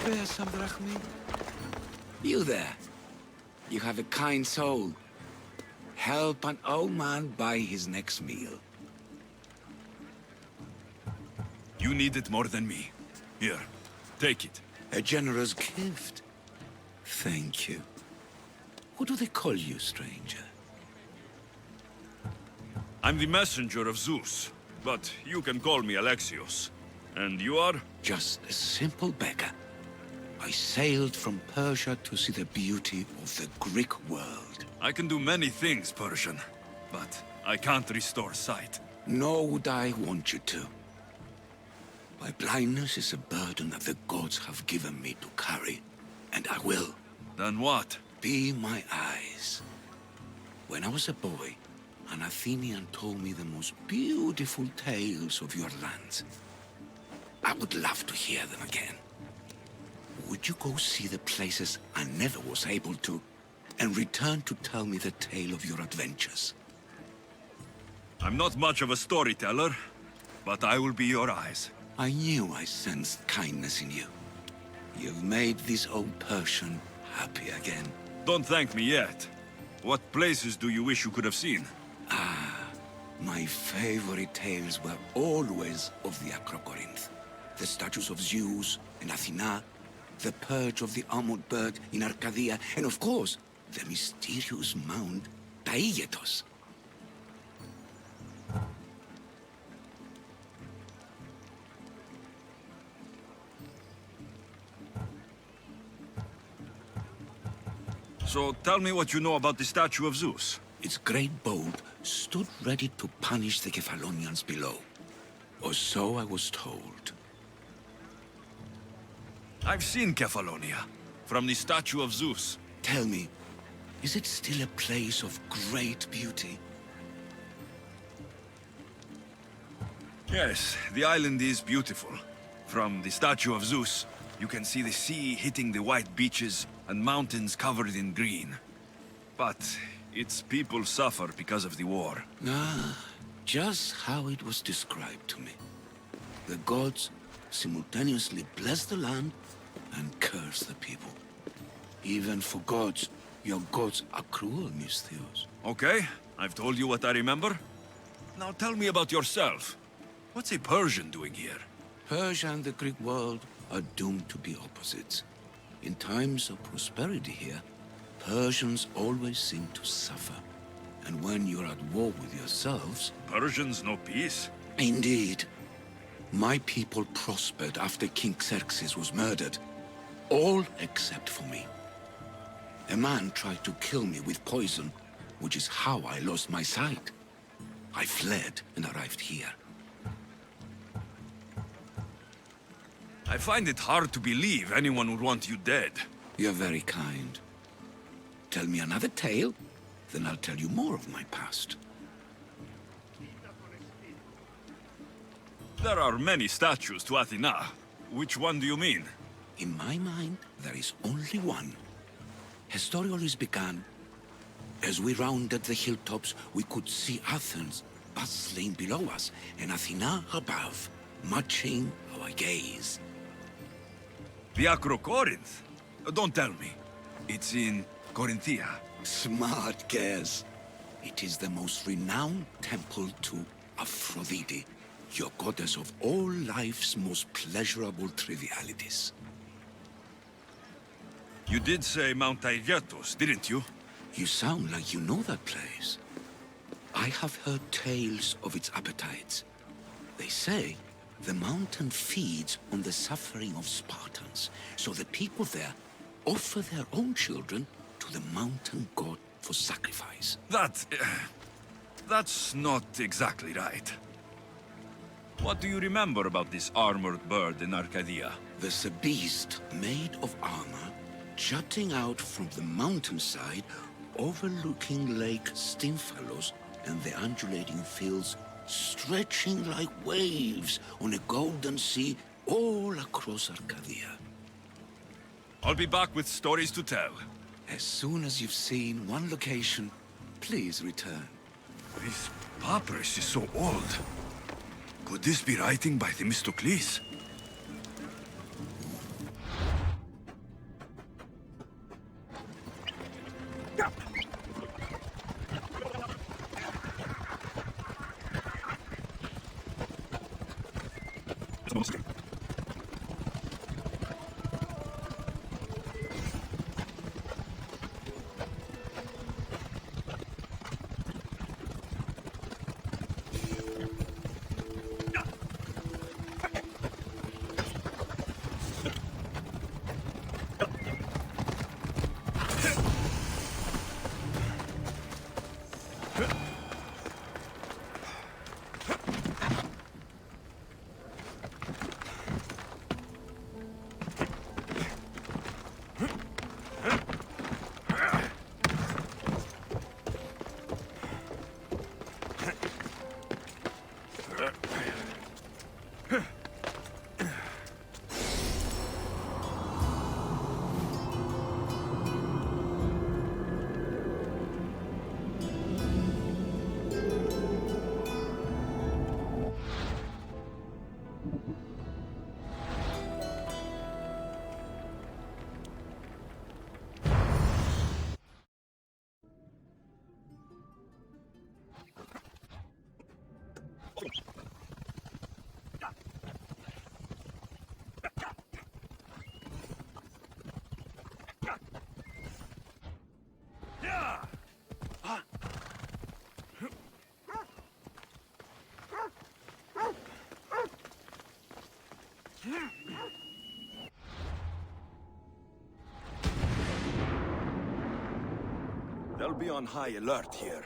spare some drachmi? You there. You have a kind soul. Help an old man buy his next meal. You need it more than me. Here, take it. A generous gift. Thank you. What do they call you, stranger? I'm the messenger of Zeus, but you can call me Alexios. And you are? Just a simple beggar. I sailed from Persia to see the beauty of the Greek world. I can do many things, Persian, but I can't restore sight. Nor would I want you to. My blindness is a burden that the gods have given me to carry, and I will. Then what? Be my eyes. When I was a boy, an Athenian told me the most beautiful tales of your lands. I would love to hear them again. Would you go see the places I never was able to, and return to tell me the tale of your adventures? I'm not much of a storyteller, but I will be your eyes. I knew I sensed kindness in you. You've made this old Persian happy again. Don't thank me yet. What places do you wish you could have seen? My favorite tales were always of the Acrocorinth. The statues of Zeus and Athena, the perch of the armored bird in Arcadia, and of course, the mysterious mound Taigetos. So tell me what you know about the statue of Zeus. Its great bolt stood ready to punish the Kephalonians below. Or so I was told. I've seen Kephallonia, from the statue of Zeus. Tell me, is it still a place of great beauty? Yes, the island is beautiful. From the statue of Zeus, you can see the sea hitting the white beaches and mountains covered in green. But its people suffer because of the war. Just how it was described to me. The gods simultaneously bless the land and curse the people. Even for gods, your gods are cruel, Misthios. Okay, I've told you what I remember. Now tell me about yourself. What's a Persian doing here? Persia and the Greek world are doomed to be opposites. In times of prosperity here, Persians always seem to suffer. And when you're at war with yourselves... Persians know peace? Indeed. My people prospered after King Xerxes was murdered. All except for me. A man tried to kill me with poison, which is how I lost my sight. I fled and arrived here. I find it hard to believe anyone would want you dead. You're very kind. Tell me another tale, then I'll tell you more of my past. There are many statues to Athena. Which one do you mean? In my mind, there is only one. Her story always began. As we rounded the hilltops, we could see Athens bustling below us, and Athena above, matching our gaze. The Acrocorinth? Don't tell me. It's in Corinthia. Smart guess. It is the most renowned temple to Aphrodite, your goddess of all life's most pleasurable trivialities. You did say Mount Taygetos, didn't you? You sound like you know that place. I have heard tales of its appetites. They say the mountain feeds on the suffering of Spartans, so the people there offer their own children to the mountain god for sacrifice. That's not exactly right. What do you remember about this armored bird in Arcadia? There's a beast made of armor jutting out from the mountainside, overlooking Lake Stymphalos and the undulating fields stretching like waves on a golden sea all across Arcadia. I'll be back with stories to tell. As soon as you've seen one location, please return. This papyrus is so old. Could this be writing by Themistocles? They'll be on high alert here.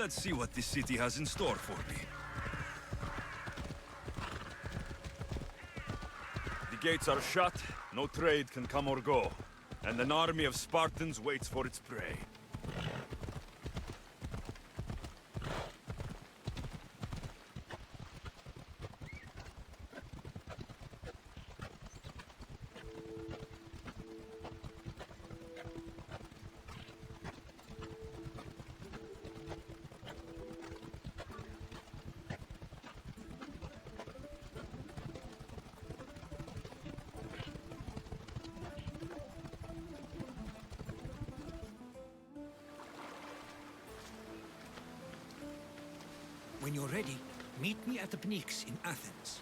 Let's see what this city has in store for me. The gates are shut, no trade can come or go, and an army of Spartans waits for its prey. When you're ready, meet me at the Pnyx in Athens.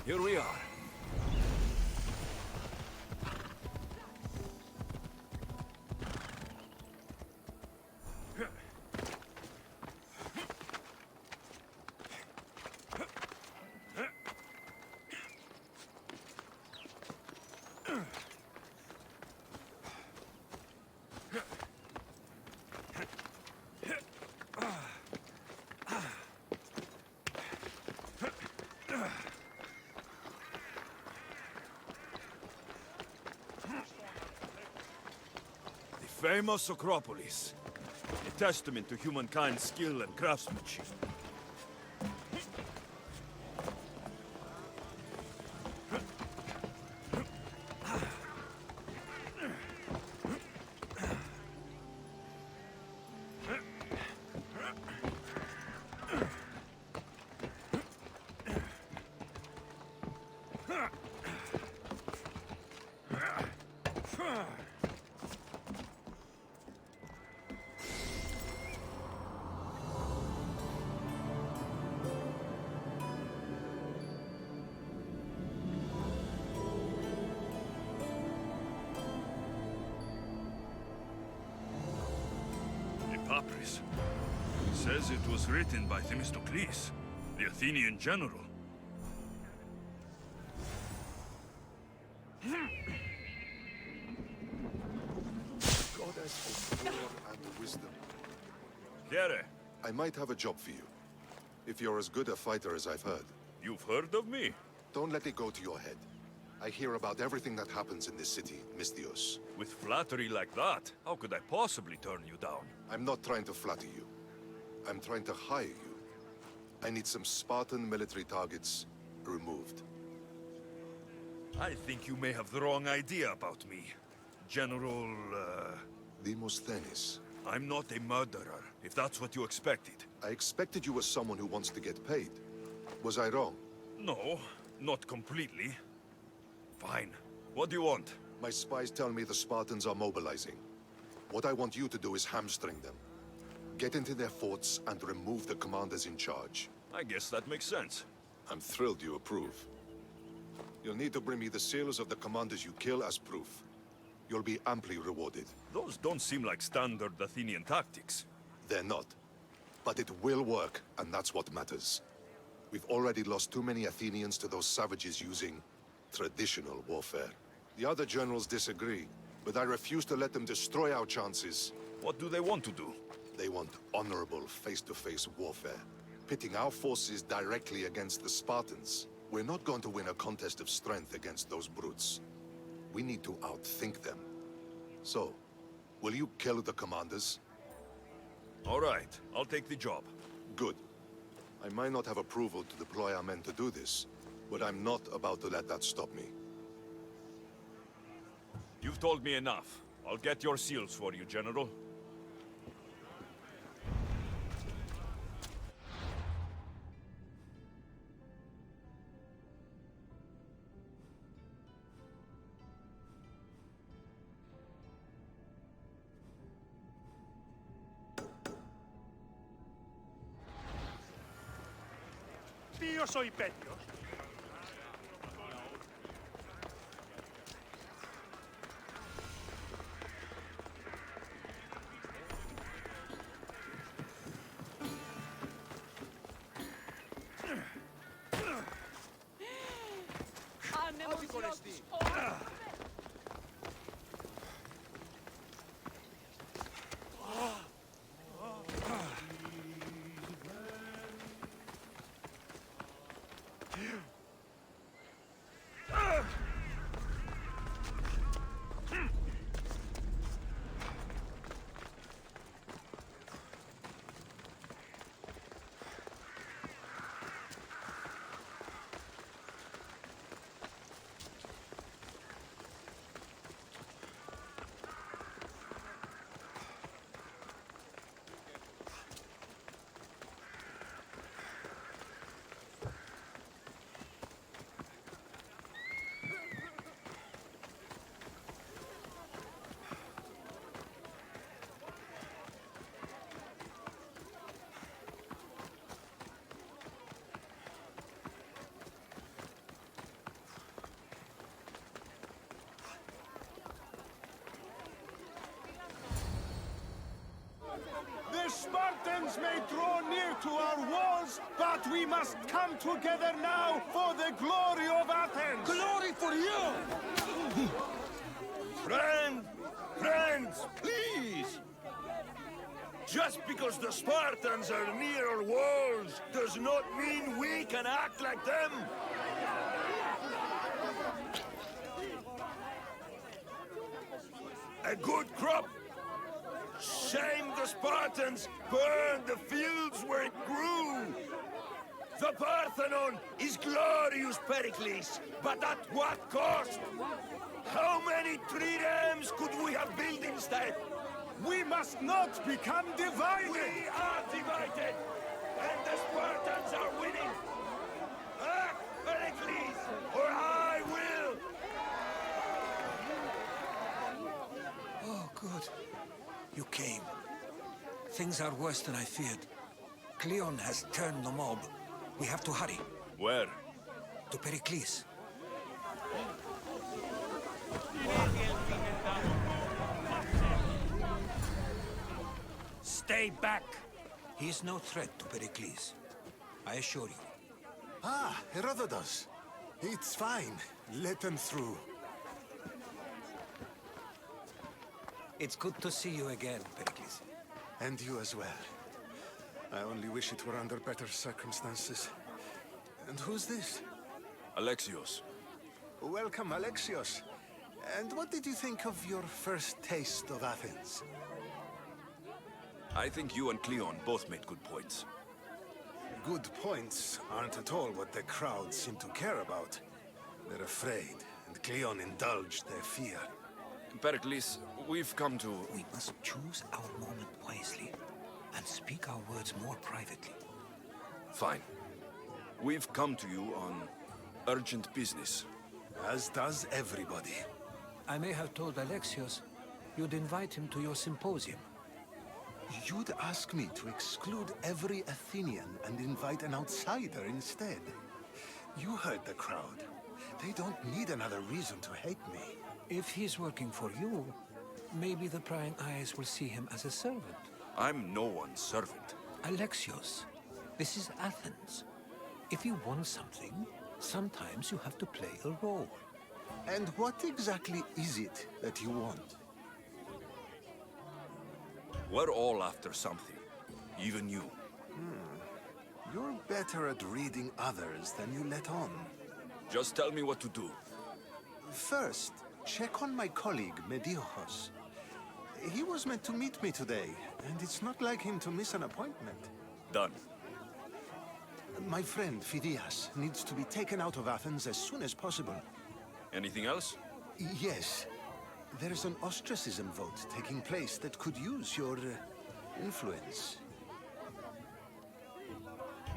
Here we are. Famous Acropolis. A testament to humankind's skill and craftsmanship. Papyrus. Says it was written by Themistocles, the Athenian general. Goddess of war and wisdom. Here, I might have a job for you. If you're as good a fighter as I've heard. you've heard of me? Don't let it go to your head. I hear about everything that happens in this city, Misthios. With flattery like that, how could I possibly turn you down? I'm not trying to flatter you. I'm trying to hire you. I need some Spartan military targets removed. I think you may have the wrong idea about me. General, Demosthenes. I'm not a murderer, if that's what you expected. I expected you were someone who wants to get paid. Was I wrong? No, not completely. Fine. What do you want? My spies tell me the Spartans are mobilizing. What I want you to do is hamstring them. Get into their forts and remove the commanders in charge. I guess that makes sense. I'm thrilled you approve. You'll need to bring me the seals of the commanders you kill as proof. You'll be amply rewarded. Those don't seem like standard Athenian tactics. They're not. But it will work, and that's what matters. We've already lost too many Athenians to those savages using traditional warfare. The other generals disagree, but I refuse to let them destroy our chances. What do they want to do? They want honorable face-to-face warfare, pitting our forces directly against the Spartans. We're not going to win a contest of strength against those brutes. We need to outthink them. So, will you kill the commanders? All right, I'll take the job. Good. I might not have approval to deploy our men to do this, but I'm not about to let that stop me. You've told me enough. I'll get your seals for you, General. Ποιος ο υπέτειος? The Spartans may draw near to our walls, but we must come together now for the glory of Athens! Glory for you! Friends, please! Just because the Spartans are near our walls does not mean we can act like them! A good crop! Shame the Spartans burned the fields where it grew! The Parthenon is glorious, Pericles, but at what cost? How many triremes could we have built instead? We must not become divided! We are divided, and the Spartans are winning! Act, Pericles, or I will! Oh, good. You came. Things are worse than I feared. Cleon has turned the mob. We have to hurry. Where? To Pericles. Stay back! He is no threat to Pericles. I assure you. Ah, Herodotus. It's fine. Let them through. It's good to see you again, Pericles. And you as well. I only wish it were under better circumstances. And who's this? Alexios. Welcome, Alexios. And what did you think of your first taste of Athens? I think you and Cleon both made good points. Good points aren't at all what the crowd seem to care about. They're afraid, and Cleon indulged their fear. Pericles, we've come to... We must choose our moment wisely and speak our words more privately. Fine. We've come to you on urgent business. As does everybody. I may have told Alexios you'd invite him to your symposium. You'd ask me to exclude every Athenian and invite an outsider instead. You heard the crowd. They don't need another reason to hate me. If he's working for you, maybe the prying eyes will see him as a servant. I'm no one's servant. Alexios, this is Athens. If you want something, sometimes you have to play a role. And what exactly is it that you want? We're all after something. Even you. You're better at reading others than you let on. Just tell me what to do. First, check on my colleague, Mediochos. He was meant to meet me today, and it's not like him to miss an appointment. Done. My friend, Phidias, needs to be taken out of Athens as soon as possible. Anything else? Yes. There's an ostracism vote taking place that could use your influence.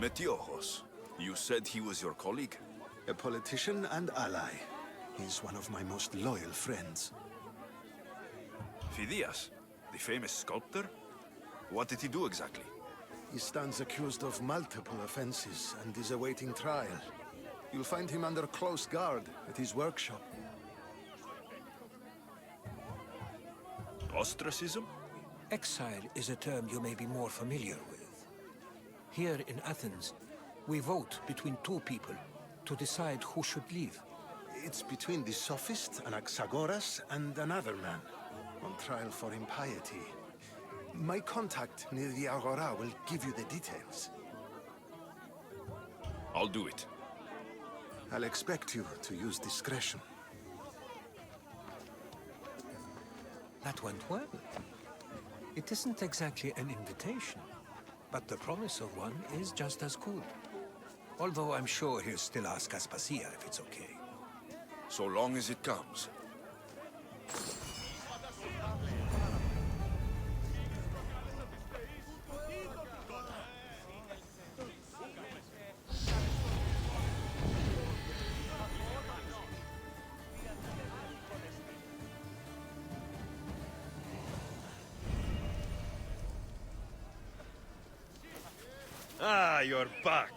Metiochos. You said he was your colleague? A politician and ally. He's one of my most loyal friends. Phidias, the famous sculptor? What did he do exactly? He stands accused of multiple offenses and is awaiting trial. You'll find him under close guard at his workshop. Ostracism? Exile is a term you may be more familiar with. Here in Athens, we vote between two people to decide who should leave. It's between the sophist, Anaxagoras, and another man, on trial for impiety. My contact near the Agora will give you the details. I'll do it. I'll expect you to use discretion. That went well. It isn't exactly an invitation, but the promise of one is just as good. Although I'm sure he'll still ask Aspasia if it's okay. So long as it comes. Ah, you're back.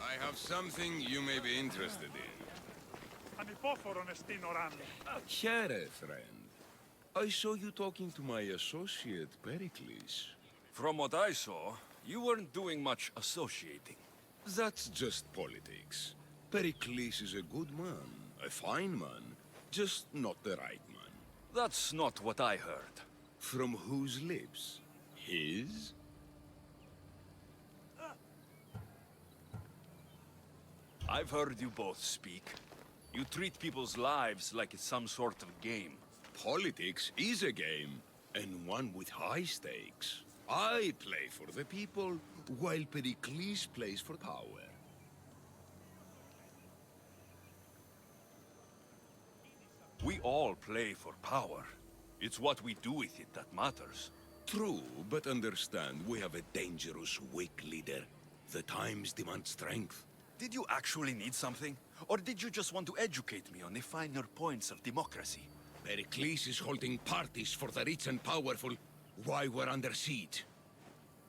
I have something you may be interested in. Ανυπόφορον εστίν οράνη. Here, friend. I saw you talking to my associate, Pericles. From what I saw, you weren't doing much associating. That's just politics. Pericles is a good man, a fine man, just not the right man. That's not what I heard. From whose lips? His? I've heard you both speak. You treat people's lives like it's some sort of game. Politics is a game, and one with high stakes. I play for the people, while Pericles plays for power. We all play for power. It's what we do with it that matters. True, but understand, we have a dangerous, weak leader. The times demand strength. Did you actually need something? Or did you just want to educate me on the finer points of democracy? Pericles is holding parties for the rich and powerful while we're under siege.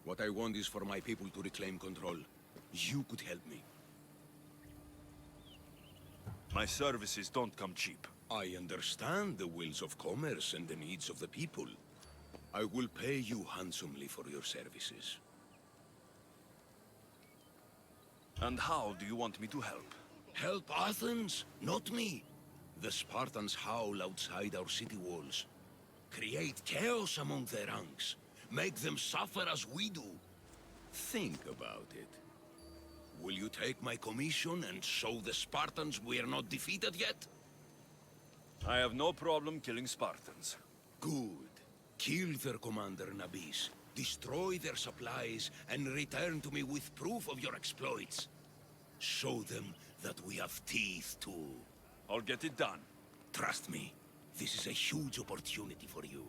What I want is for my people to reclaim control. You could help me. My services don't come cheap. I understand the wills of commerce and the needs of the people. I will pay you handsomely for your services. And how do you want me to help? Help Athens, not me. The Spartans howl outside our city walls. Create chaos among their ranks. Make them suffer as we do. Think about it. Will you take my commission and show the Spartans we are not defeated yet? I have no problem killing Spartans. Good. Kill their commander Nabis. Destroy their supplies and return to me with proof of your exploits. Show them that we have teeth too. I'll get it done. Trust me. This is a huge opportunity for you.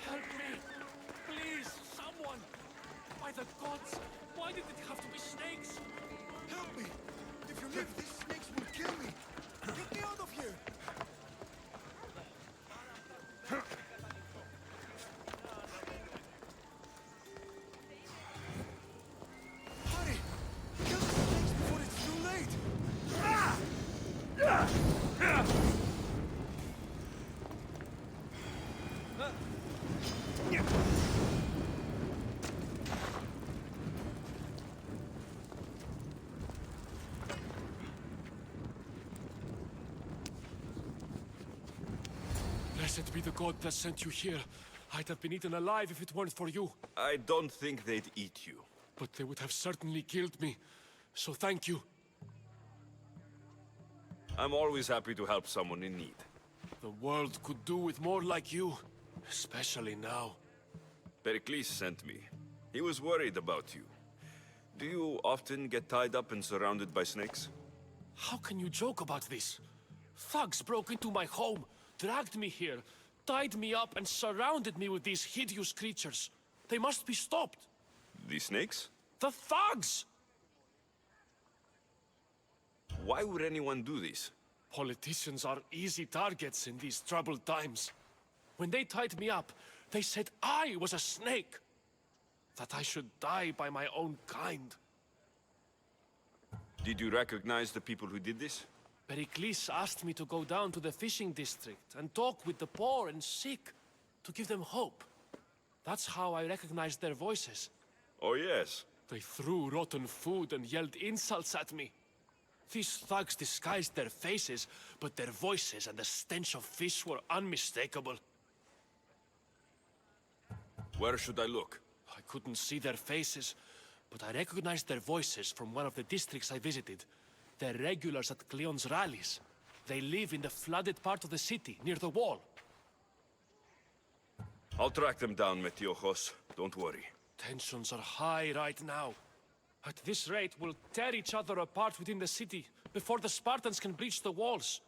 Help me! Please, someone! By the gods, why did it have to be snakes? Help me! If you live, these snakes will kill me! Get me out of here! Hurry! Kill the snakes before it's too late! Blessed be the god that sent you here. I'd have been eaten alive if it weren't for you. I don't think they'd eat you. But they would have certainly killed me. So thank you. I'm always happy to help someone in need. The world could do with more like you. Especially now. Pericles sent me. He was worried about you. Do you often get tied up and surrounded by snakes? How can you joke about this? Thugs broke into my home, dragged me here, tied me up and surrounded me with these hideous creatures. They must be stopped. The snakes? The thugs! Why would anyone do this? Politicians are easy targets in these troubled times. When they tied me up, they said I was a snake. That I should die by my own kind. Did you recognize the people who did this? Pericles asked me to go down to the fishing district and talk with the poor and sick, to give them hope. That's how I recognized their voices. Oh yes. They threw rotten food and yelled insults at me. These thugs disguised their faces, but their voices and the stench of fish were unmistakable. Where should I look? I couldn't see their faces, but I recognized their voices from one of the districts I visited. They're regulars at Cleon's rallies. They live in the flooded part of the city, near the wall. I'll track them down, Metiochos. Don't worry. Tensions are high right now. At this rate, we'll tear each other apart within the city, before the Spartans can breach the walls.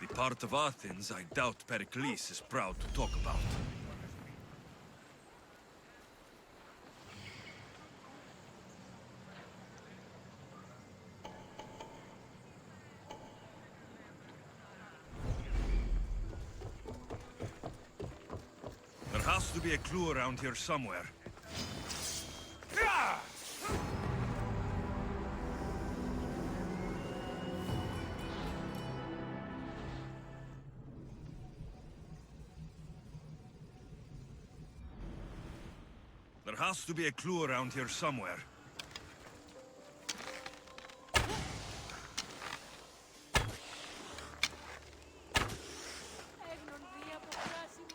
The part of Athens I doubt Pericles is proud to talk about. There has to be a clue around here somewhere. There has to be a clue around here somewhere.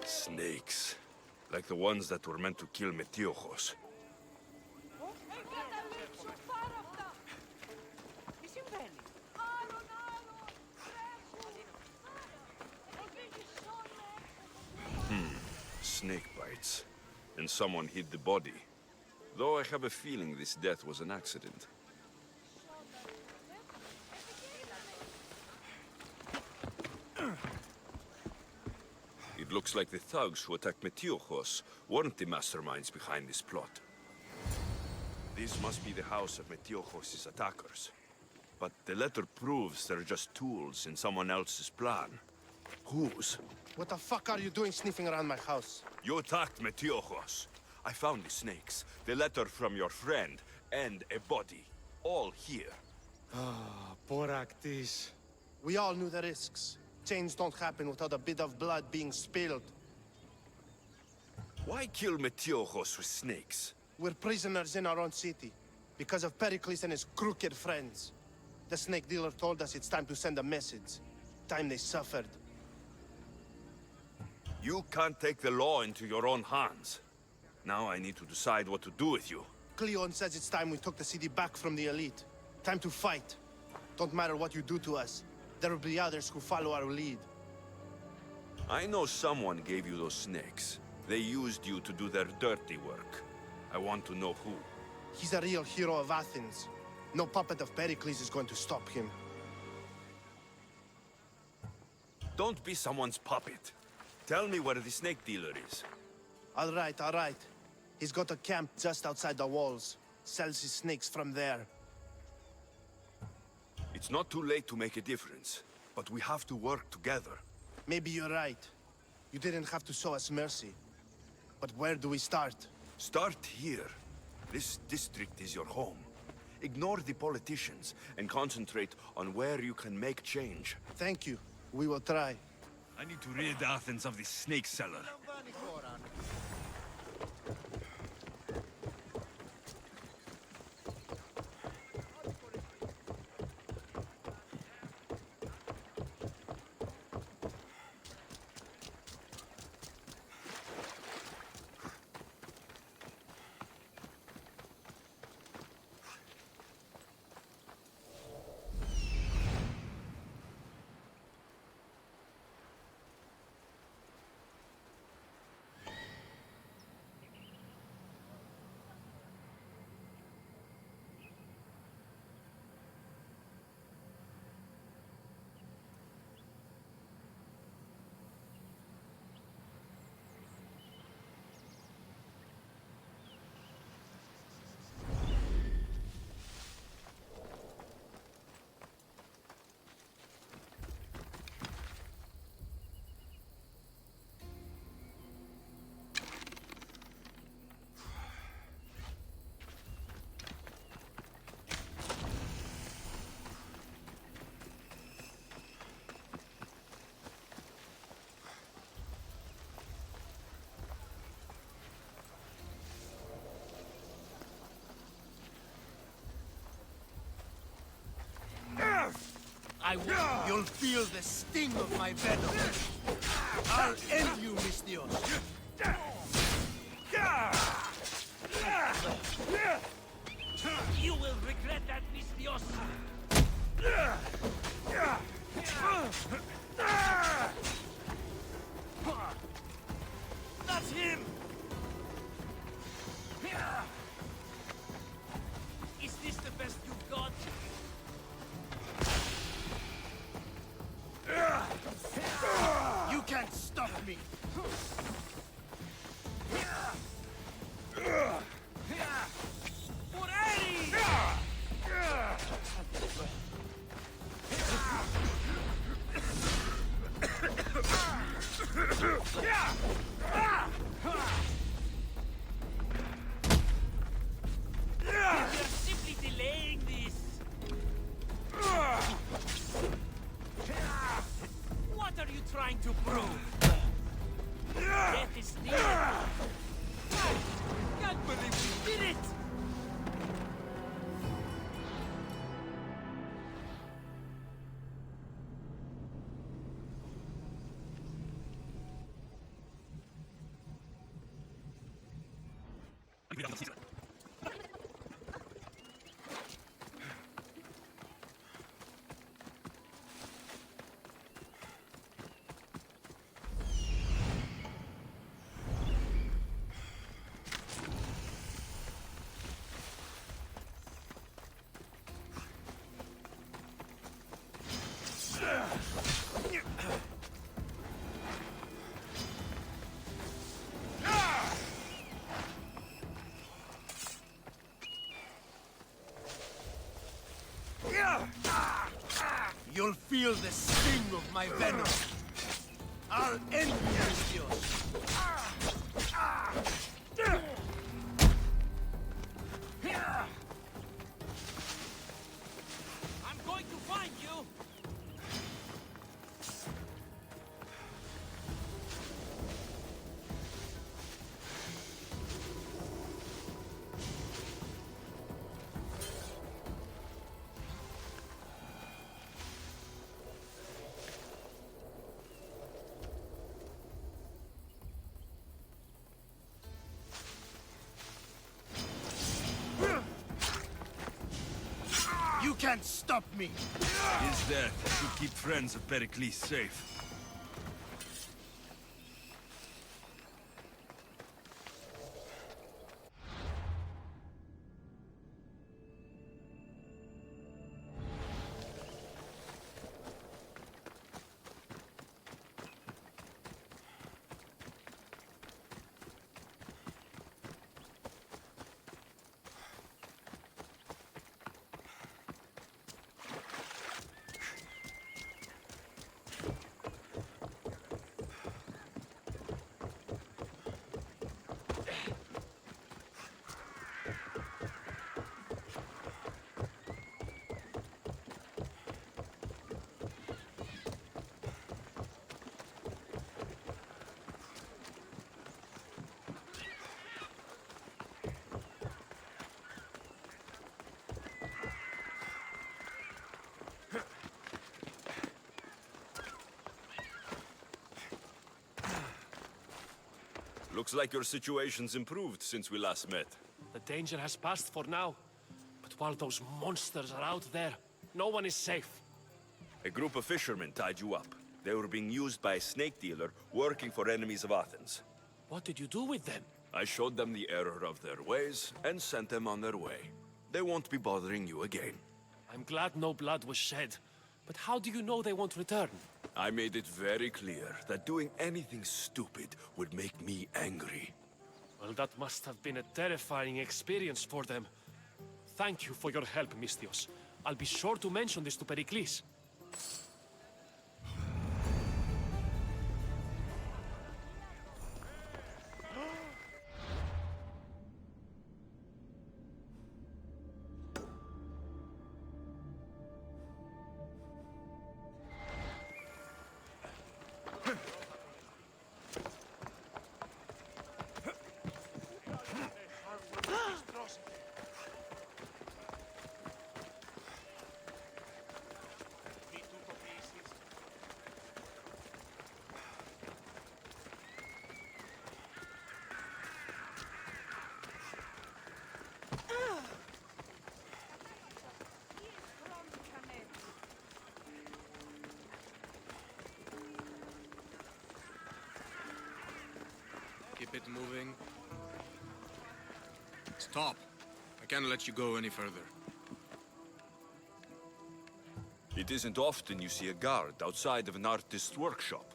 Snakes. Like the ones that were meant to kill Metiochos. Snake bites. And someone hid the body. Though I have a feeling this death was an accident. It looks like the thugs who attacked Metiochos weren't the masterminds behind this plot. This must be the house of Metiochos' attackers. But the letter proves they're just tools in someone else's plan. Whose? What the fuck are you doing sniffing around my house? You attacked Metiochos. I found the snakes, the letter from your friend, and a body. All here. Ah, poor Actis. We all knew the risks. Change don't happen without a bit of blood being spilled. Why kill Metiochos with snakes? We're prisoners in our own city, because of Pericles and his crooked friends. The snake dealer told us it's time to send a message. Time they suffered. You can't take the law into your own hands. Now I need to decide what to do with you. Cleon says it's time we took the city back from the elite. Time to fight. Don't matter what you do to us. There will be others who follow our lead. I know someone gave you those snakes. They used you to do their dirty work. I want to know who. He's a real hero of Athens. No puppet of Pericles is going to stop him. Don't be someone's puppet. Tell me where the snake dealer is. All right, all right. He's got a camp just outside the walls. Sells his snakes from there. It's not too late to make a difference, but we have to work together. Maybe you're right. You didn't have to show us mercy. But where do we start? Start here. This district is your home. Ignore the politicians and concentrate on where you can make change. Thank you. We will try. I need to rid Athens of this snake seller. You'll feel the sting of my venom. I'll end you, Athenios. You will regret that, Athenios. That's him! Is this the best you've got? You can't stop me. You're simply delaying this. What are you trying to prove? Death is near. Can't believe we did it! You'll feel the sting of my venom. I'll end you, Alexios. I'm going to find you! You can't stop me! His death should keep friends of Pericles safe. Looks like your situation's improved since we last met. The danger has passed for now. But while those monsters are out there, no one is safe. A group of fishermen tied you up. They were being used by a snake dealer working for enemies of Athens. What did you do with them? I showed them the error of their ways and sent them on their way. They won't be bothering you again. I'm glad no blood was shed. But how do you know they won't return? I made it very clear that doing anything stupid would make me angry. Well, that must have been a terrifying experience for them. Thank you for your help, Misthios. I'll be sure to mention this to Pericles. Keep it moving. Stop! I can't let you go any further. It isn't often you see a guard outside of an artist's workshop.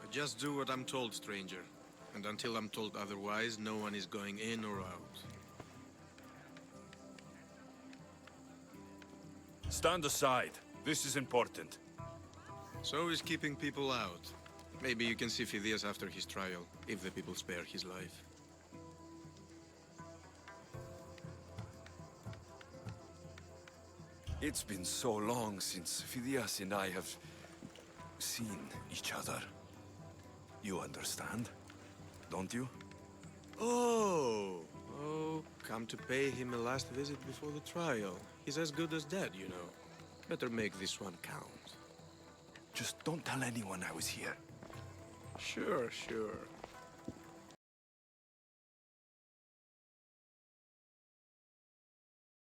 I just do what I'm told, stranger. And until I'm told otherwise, no one is going in or out. Stand aside. This is important. So is keeping people out. Maybe you can see Phidias after his trial, if the people spare his life. It's been so long since Phidias and I have seen each other. You understand, don't you? Oh, come to pay him a last visit before the trial. He's as good as dead, you know. Better make this one count. Just don't tell anyone I was here. Sure.